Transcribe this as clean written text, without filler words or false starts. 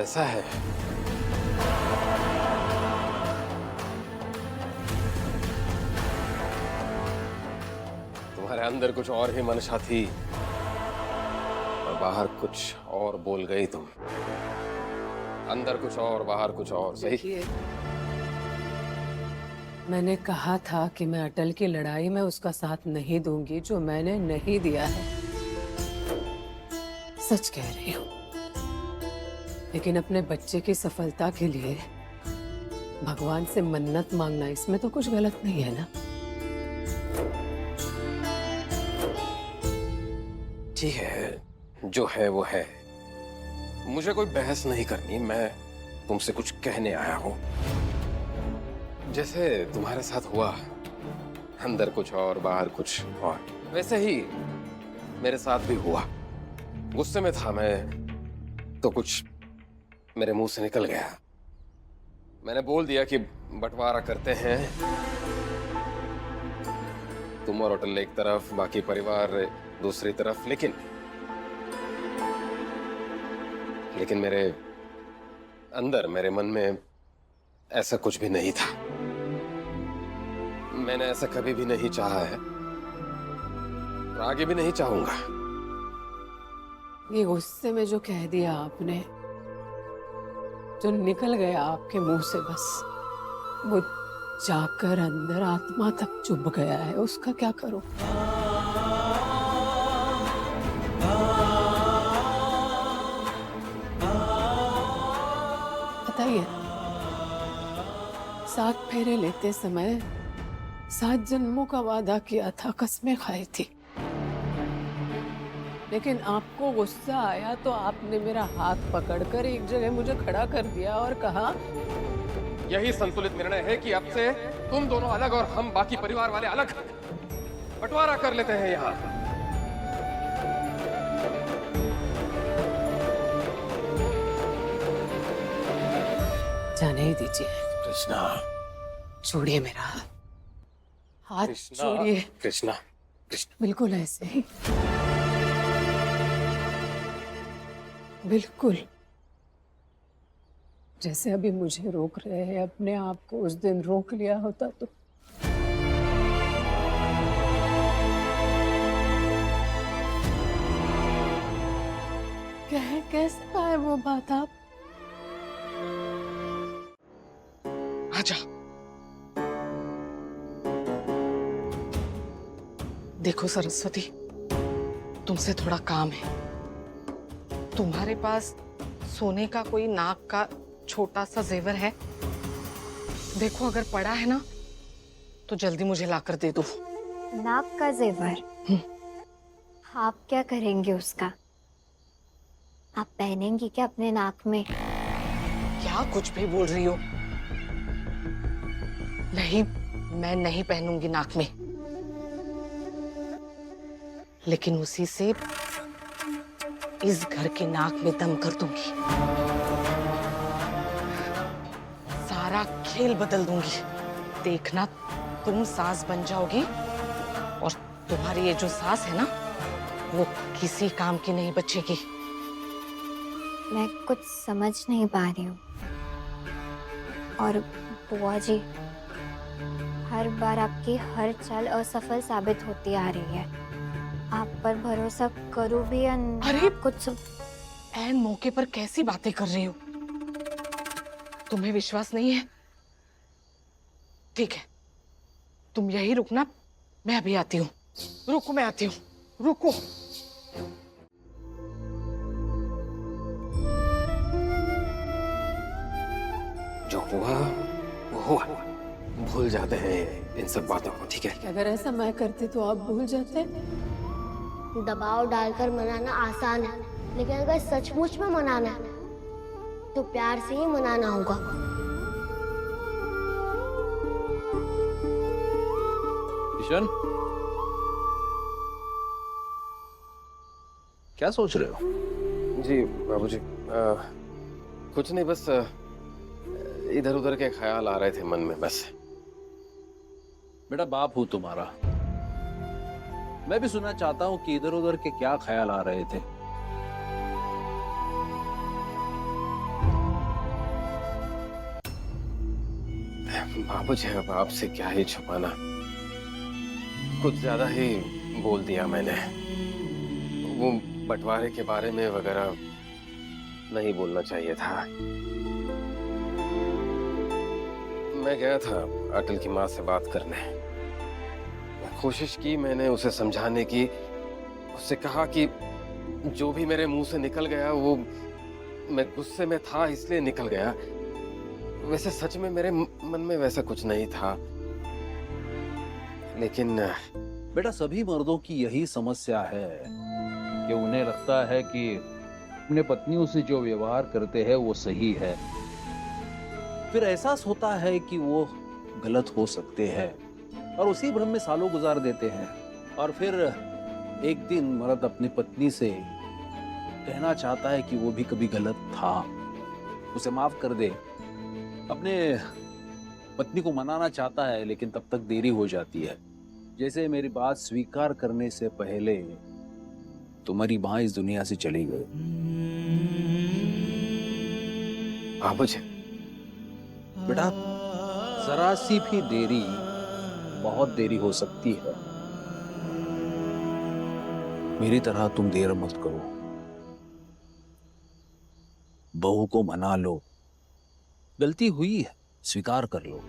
ऐसा है, तुम्हारे अंदर कुछ और ही मंशा थी और बाहर कुछ और बोल गई तुम। अंदर कुछ और, बाहर कुछ और, सही? मैंने कहा था कि मैं अटल की लड़ाई में उसका साथ नहीं दूंगी, जो मैंने नहीं दिया है। सच कह रही हूँ। लेकिन अपने बच्चे की सफलता के लिए भगवान से मन्नत मांगना, इसमें तो कुछ गलत नहीं है ना? ठीक है, जो है वो है। मुझे कोई बहस नहीं करनी, मैं तुमसे कुछ कहने आया हूं। जैसे तुम्हारे साथ हुआ, अंदर कुछ और बाहर कुछ और, वैसे ही मेरे साथ भी हुआ। गुस्से में था मैं तो कुछ मेरे मुंह से निकल गया। मैंने बोल दिया कि बंटवारा करते हैं, तुम और अटल एक तरफ, बाकी परिवार दूसरी तरफ। लेकिन मेरे अंदर, मेरे मन में ऐसा कुछ भी नहीं था। मैंने ऐसा कभी भी नहीं चाहा है और आगे भी नहीं चाहूंगा। ये गुस्से में जो कह दिया आपने, जो निकल गया आपके मुंह से, बस वो जाकर अंदर आत्मा तक चुभ गया है। उसका क्या करूं? बताइए। 7 फेरे लेते समय 7 जन्मों का वादा किया था, कसमें खाई थी। लेकिन आपको गुस्सा आया तो आपने मेरा हाथ पकड़कर एक जगह मुझे खड़ा कर दिया और कहा, यही संतुलित निर्णय है कि अब से तुम दोनों अलग और हम बाकी परिवार वाले अलग। बंटवारा कर लेते हैं यहाँ। जाने ही दीजिए। कृष्णा, छोड़िए मेरा हाथ, छोड़िए। कृष्णा, कृष्णा। बिल्कुल ऐसे ही, बिल्कुल जैसे अभी मुझे रोक रहे हैं। अपने आप को उस दिन रोक लिया होता तो। कैसा है वो बात? आप आजा। देखो सरस्वती, तुमसे थोड़ा काम है। तुम्हारे पास सोने का कोई नाक का छोटा सा जेवर है? देखो, अगर पड़ा है ना तो जल्दी मुझे लाकर दे दो। नाक का जेवर? आप क्या करेंगे उसका? आप पहनेंगी क्या अपने नाक में? क्या कुछ भी बोल रही हो? नहीं, मैं नहीं पहनूंगी नाक में। लेकिन उसी से इस घर के नाक में दम कर दूंगी। सारा खेल बदल दूंगी। देखना, तुम सास बन जाओगी और तुम्हारी ये जो सास है ना, वो किसी काम की नहीं बचेगी। मैं कुछ समझ नहीं पा रही हूँ। और बुआ जी, हर बार आपकी हर चाल असफल साबित होती आ रही है। आप पर भरोसा करूं भी या अरे कुछ। ऐन मौके पर कैसी बातें कर रही हो? तुम्हें विश्वास नहीं है? ठीक है, तुम यही रुकना, मैं अभी आती हूँ। रुको, मैं आती हूँ, रुको। जो हुआ वो हुआ, भूल जाते हैं इन सब बातों को, ठीक है? अगर ऐसा मैं करती तो आप भूल जाते। दबाव डालकर मनाना आसान है, लेकिन अगर सचमुच में मनाना है तो प्यार से ही मनाना होगा। किशन, क्या सोच रहे हो? जी बाबूजी, कुछ नहीं, बस इधर उधर के ख्याल आ रहे थे मन में, बस। बेटा, बाप हूं तुम्हारा, मैं भी सुनना चाहता हूं कि इधर उधर के क्या ख्याल आ रहे थे। बाबूजी, अब आपसे क्या ही छुपाना, कुछ ज्यादा ही बोल दिया मैंने। वो बंटवारे के बारे में वगैरह नहीं बोलना चाहिए था। मैं गया था अटल की माँ से बात करने। कोशिश की मैंने उसे समझाने की, उससे कहा कि जो भी मेरे मुंह से निकल गया वो मैं गुस्से में था इसलिए निकल गया। वैसे सच में मेरे मन में वैसा कुछ नहीं था, लेकिन बेटा सभी मर्दों की यही समस्या है कि उन्हें लगता है कि अपने पत्नियों से जो व्यवहार करते हैं वो सही है, फिर एहसास होता है कि वो गलत हो सकते हैं और उसी भ्रम में सालों गुजार देते हैं। और फिर एक दिन मर्द अपनी पत्नी से कहना चाहता है कि वो भी कभी गलत था, उसे माफ कर दे, अपने पत्नी को मनाना चाहता है, लेकिन तब तक देरी हो जाती है। जैसे मेरी बात स्वीकार करने से पहले तुम्हारी मां इस दुनिया से चली गई। बाबूजी, बेटा जरा सी भी देरी बहुत देरी हो सकती है। मेरी तरह तुम देर मत करो, बहू को मना लो, गलती हुई है स्वीकार कर लो।